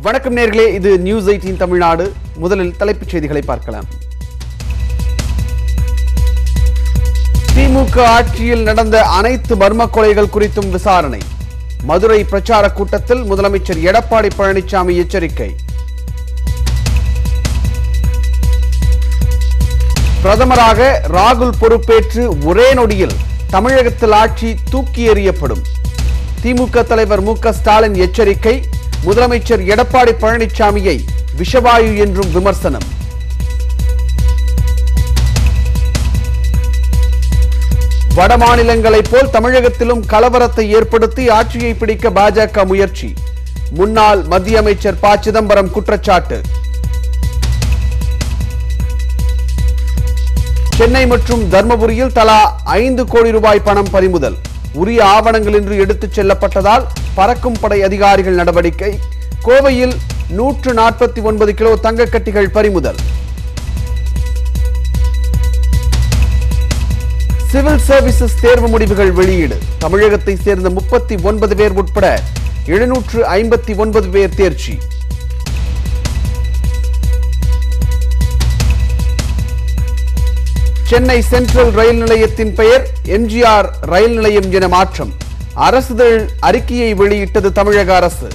வணக்கம் நேயர்களே, இது நியூஸ் 18 தமிழ்நாடு. முதலில் தலைப்புச் செய்திகளை பார்க்கலாம். திமுக ஆட்சியில் நடந்த அனைத்து மர்ம கொலைகள் குறித்தும் விசாரணை. மதுரை பிரச்சார கூட்டத்தில் முதலமைச்சர் எடப்பாடி பழனிசாமி எச்சரிக்கை. பிரதமராக ராகுல் பொறுப்பேற்று ஒரே நொடியில் தமிழகத்தில் ஆட்சி தூக்கி எறியப்படும். திமுக தலைவர் மு.க. ஸ்டாலின் எச்சரிக்கை. முதலமைச்சர் எடப்பாடி பழனிசாமியை விஷவாயு என்றும் விமர்சனம். வட மாநிலங்களைப் போல் தமிழகத்திலும் கலவரத்தை ஏற்படுத்தி ஆட்சியை பிடிக்க பாஜக முயற்சி. முன்னாள் மத்திய அமைச்சர் ப. சிதம்பரம் குற்றச்சாட்டு. சென்னை மற்றும் தர்மபுரியில் தலா 5 கோடி ரூபாய் பணம் பறிமுதல். உரிய ஆவணங்களின்றி எடுத்துச் செல்லப்பட்டதால் பறக்கும் படை அதிகாரிகள் நடவடிக்கை. கோவையில் 149 கிலோ தங்கக் கட்டிகள் பறிமுதல். சிவில் சர்வீசஸ் தேர்வு முடிவுகள் வெளியீடு. தமிழகத்தை சேர்ந்த 39 பேர் உட்பட 759 பேர் தேர்ச்சி. சென்னை சென்ட்ரல் ரயில் நிலையத்தின் பெயர் எம்ஜிஆர் ரயில் நிலையம் என மாற்றம். அரசிதழ் அறிக்கையை வெளியிட்டது தமிழக அரசு.